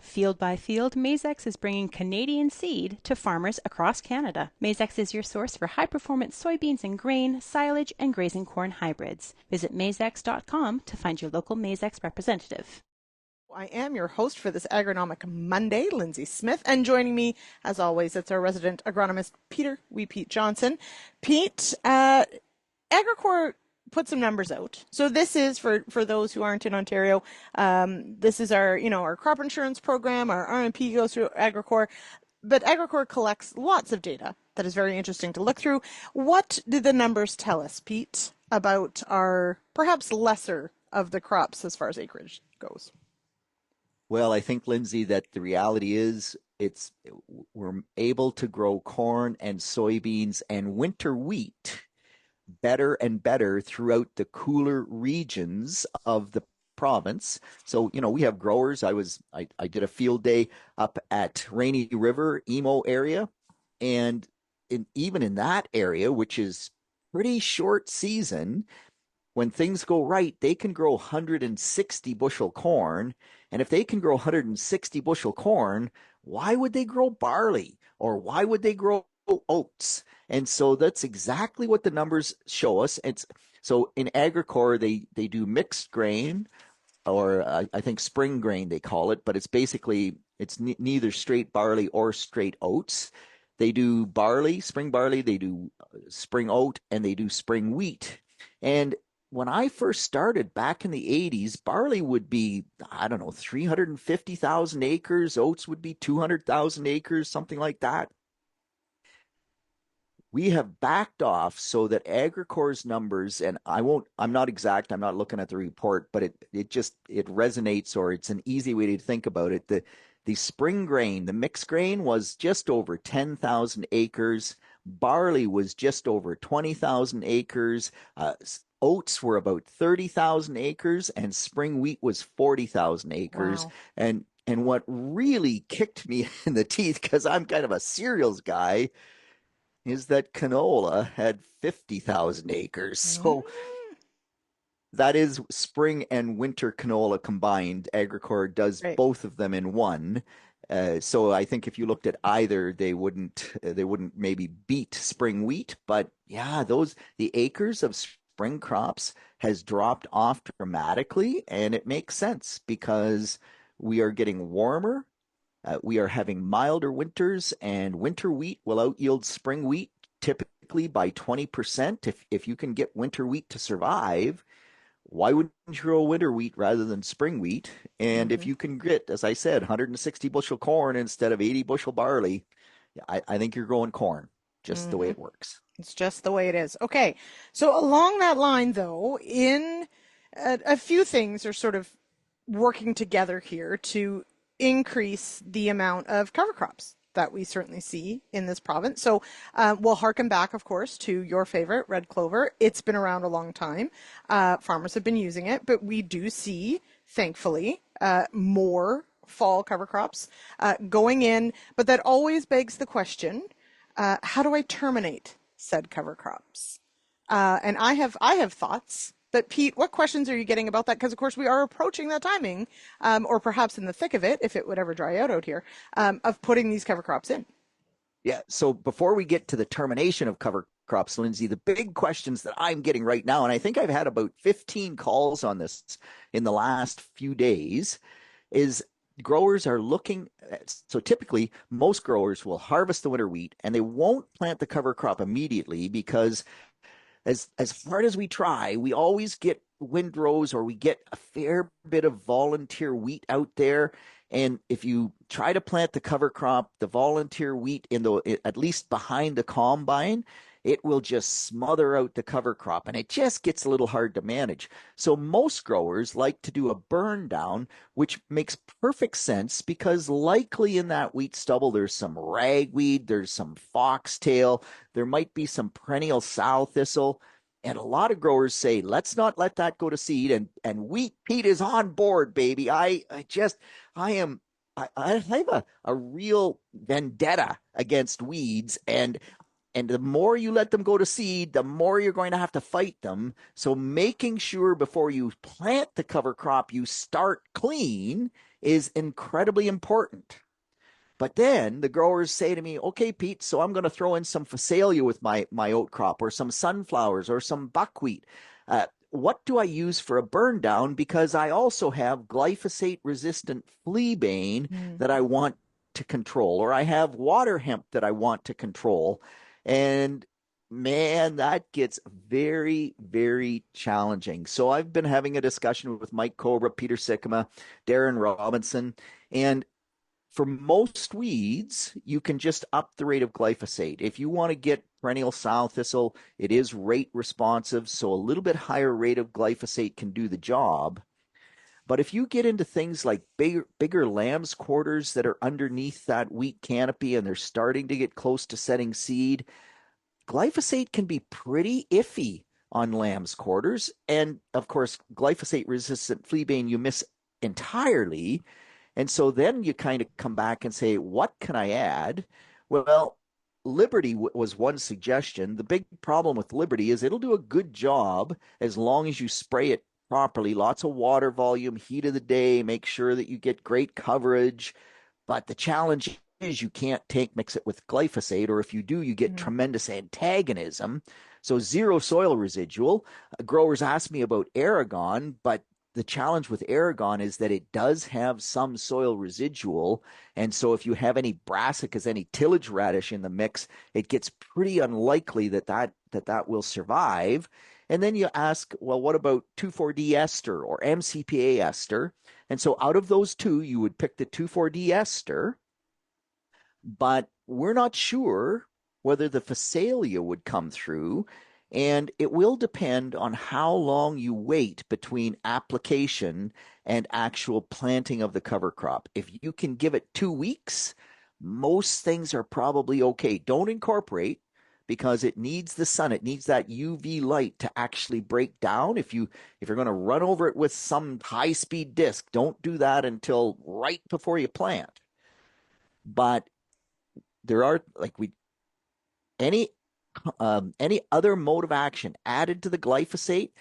Field by field, Mazex is bringing Canadian seed to farmers across Canada. Mazex is your source for high-performance soybeans and grain, silage, and grazing corn hybrids. Visit mazex.com to find your local Mazex representative. I am your host for this Agronomic Monday, Lindsay Smith, and joining me, as always, it's our resident agronomist, Pete Johnson. Pete, Agricor put some numbers out. So this is for those who aren't in Ontario. This is our crop insurance program. Our RMP goes through Agricor, but Agricor collects lots of data that is very interesting to look through. What did the numbers tell us, Pete, about our perhaps lesser of the crops as far as acreage goes? Well, I think, Lindsay, that the reality is we're able to grow corn and soybeans and winter wheat better and better throughout the cooler regions of the province. So, we have growers. I did a field day up at Rainy River, Emo area, and even in that area, which is pretty short season, when things go right, they can grow 160 bushel corn. And if they can grow 160 bushel corn, why would they grow barley? Or why would they grow oats? And so that's exactly what the numbers show us. So in Agricor, they do mixed grain, or I think spring grain they call it, but it's neither straight barley or straight oats. They do barley, spring barley, they do spring oat, and they do spring wheat. And when I first started back in the 80s, barley would be, 350,000 acres. Oats would be 200,000 acres, something like that. We have backed off so that Agricor's numbers, and I'm not exact, I'm not looking at the report, but it resonates, or it's an easy way to think about it. The spring grain, the mixed grain, was just over 10,000 acres. Barley was just over 20,000 acres. Oats were about 30,000 acres, and spring wheat was 40,000 acres. Wow. And what really kicked me in the teeth, because I'm kind of a cereals guy, is that canola had 50,000 acres. So that is spring and winter canola combined. Agricor does both of them in one. So I think if you looked at either, they wouldn't maybe beat spring wheat. But yeah, the acres of spring crops has dropped off dramatically, and it makes sense because we are getting warmer. We are having milder winters, and winter wheat will out-yield spring wheat typically by 20%. If you can get winter wheat to survive, why wouldn't you grow winter wheat rather than spring wheat? And if you can get, as I said, 160 bushel corn instead of 80 bushel barley, I think you're growing corn, just the way it works. It's just the way it is. Okay, so along that line, though, in a few things are sort of working together here to increase the amount of cover crops that we certainly see in this province. So we'll harken back, of course, to your favorite, red clover. It's been around a long time. Farmers have been using it, but we do see, thankfully, more fall cover crops going in. But that always begs the question, how do I terminate said cover crops? And I have thoughts. But Pete, what questions are you getting about that? Because, of course, we are approaching that timing, or perhaps in the thick of it, if it would ever dry out here, of putting these cover crops in. Yeah, so before we get to the termination of cover crops, Lindsay, the big questions that I'm getting right now, and I think I've had about 15 calls on this in the last few days, is growers are looking at, so typically most growers will harvest the winter wheat and they won't plant the cover crop immediately because as hard as we try, we always get windrows, or we get a fair bit of volunteer wheat out there. And if you try to plant the cover crop, the volunteer wheat at least behind the combine, it will just smother out the cover crop, and it just gets a little hard to manage. So most growers like to do a burn down, which makes perfect sense because likely in that wheat stubble there's some ragweed, there's some foxtail, there might be some perennial sow thistle. And a lot of growers say, let's not let that go to seed. And Wheat Pete is on board, baby. I have a real vendetta against weeds, and the more you let them go to seed, the more you're going to have to fight them. So making sure before you plant the cover crop, you start clean is incredibly important. But then the growers say to me, okay, Pete, so I'm going to throw in some phacelia with my oat crop, or some sunflowers, or some buckwheat. What do I use for a burn down? Because I also have glyphosate resistant fleabane that I want to control, or I have water hemp that I want to control. And man, that gets very, very challenging. So I've been having a discussion with Mike Cobra, Peter Sikkema, Darren Robinson, and for most weeds, you can just up the rate of glyphosate. If you want to get perennial sow thistle, it is rate responsive, so a little bit higher rate of glyphosate can do the job. But if you get into things like bigger lamb's quarters that are underneath that wheat canopy and they're starting to get close to setting seed, glyphosate can be pretty iffy on lamb's quarters. And of course, glyphosate resistant fleabane you miss entirely. And so then you kind of come back and say, what can I add? Well, Liberty was one suggestion. The big problem with Liberty is it'll do a good job as long as you spray it properly. Lots of water volume, heat of the day, make sure that you get great coverage. But the challenge is you can't mix it with glyphosate, or if you do, you get tremendous antagonism. So zero soil residual. Growers ask me about Aragon, but the challenge with Aragon is that it does have some soil residual. And so if you have any brassicas, any tillage radish in the mix, it gets pretty unlikely that will survive. And then you ask, well, what about 2,4-D ester or MCPA ester? And so out of those two, you would pick the 2,4-D ester, but we're not sure whether the phacelia would come through. And it will depend on how long you wait between application and actual planting of the cover crop. If you can give it 2 weeks, most things are probably okay. Don't incorporate because it needs the sun. It needs that UV light to actually break down. If you're going to run over it with some high-speed disc, don't do that until right before you plant. But there are any other mode of action added to the glyphosate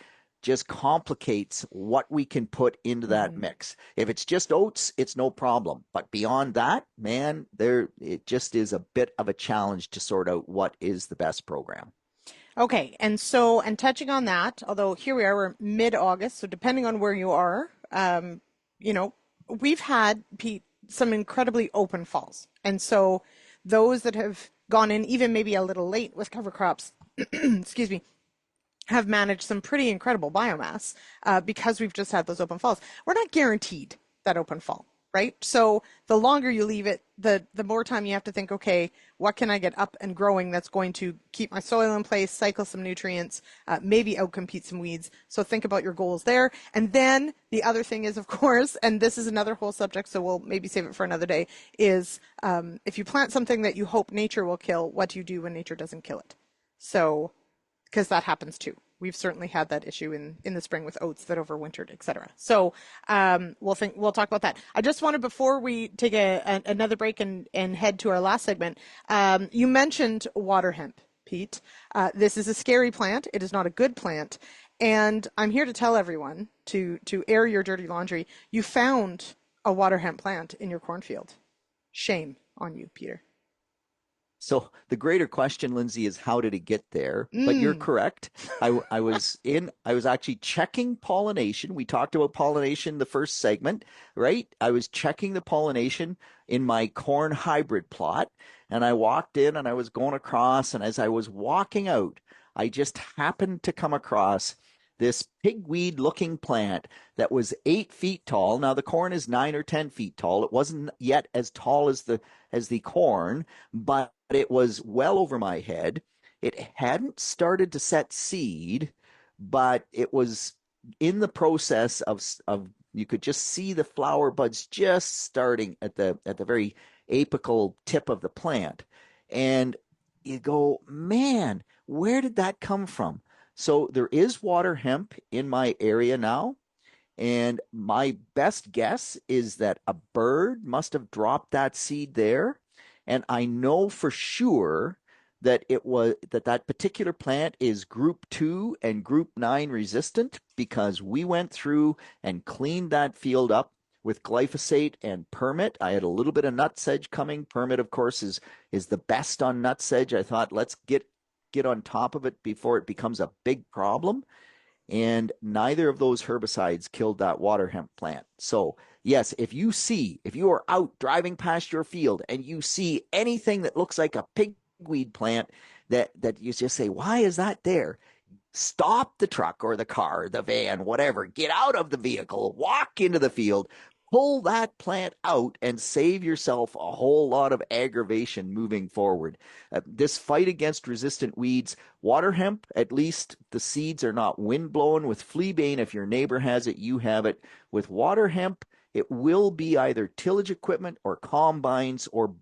just complicates what we can put into that mix. If it's just oats, it's no problem. But beyond that, man, it just is a bit of a challenge to sort out what is the best program. Okay, and touching on that, although here we are, we're mid-August, so depending on where you are, we've had, Pete, some incredibly open falls. And so those that have gone in even maybe a little late with cover crops, excuse me, have managed some pretty incredible biomass because we've just had those open falls. We're not guaranteed that open fall, right? So the longer you leave it, the more time you have to think, okay, what can I get up and growing that's going to keep my soil in place, cycle some nutrients, maybe outcompete some weeds. So think about your goals there. And then the other thing is, of course, and this is another whole subject, so we'll maybe save it for another day, is if you plant something that you hope nature will kill, what do you do when nature doesn't kill it? So, because that happens too. We've certainly had that issue in the spring with oats that overwintered, et cetera. So we'll talk about that. I just wanted, before we take another break and head to our last segment, you mentioned water hemp, Pete. This is a scary plant. It is not a good plant. And I'm here to tell everyone to air your dirty laundry. You found a water hemp plant in your cornfield. Shame on you, Peter. So the greater question, Lindsay, is how did it get there? But you're correct. I was actually checking pollination. We talked about pollination the first segment, right? I was checking the pollination in my corn hybrid plot, and I walked in and I was going across, and as I was walking out, I just happened to come across this pigweed looking plant that was 8 feet tall. Now the corn is 9 or 10 feet tall. It wasn't yet as tall as the corn, but it was well over my head. It hadn't started to set seed, but it was in the process of you could just see the flower buds just starting at the very apical tip of the plant. And you go, man, where did that come from? So there is water hemp in my area now, and my best guess is that a bird must have dropped that seed there, and I know for sure that that particular plant is group 2 and group 9 resistant, because we went through and cleaned that field up with glyphosate and permit. I had a little bit of nutsedge coming. Permit, of course, is the best on nutsedge. I thought, let's get on top of it before it becomes a big problem. And neither of those herbicides killed that water hemp plant. So yes, if you are out driving past your field and you see anything that looks like a pigweed plant that you just say, why is that there? Stop the truck or the car, or the van, whatever, get out of the vehicle, walk into the field, pull that plant out, and save yourself a whole lot of aggravation moving forward. This fight against resistant weeds, water hemp, at least the seeds are not wind blown. With fleabane, if your neighbor has it, you have it. With water hemp, it will be either tillage equipment or combines or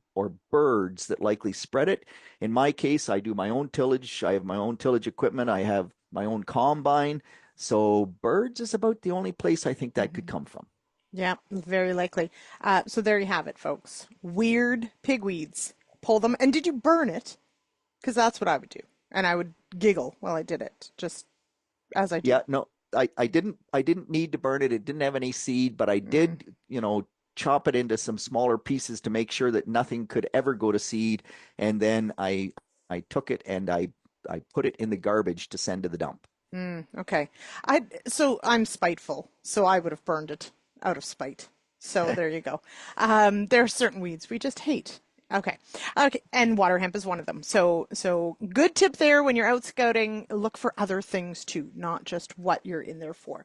birds that likely spread it. In my case, I do my own tillage. I have my own tillage equipment. I have my own combine. So birds is about the only place I think that could come from. Yeah, very likely. So there you have it, folks. Weird pigweeds. Pull them. And did you burn it? Because that's what I would do. And I would giggle while I did it, just as I do. Yeah, no, I didn't need to burn it. It didn't have any seed, but I did, chop it into some smaller pieces to make sure that nothing could ever go to seed. And then I took it and I put it in the garbage to send to the dump. Okay. So I'm spiteful, so I would have burned it out of spite. So there you go. There are certain weeds we just hate. Okay. And water hemp is one of them. So good tip there when you're out scouting, look for other things too, not just what you're in there for.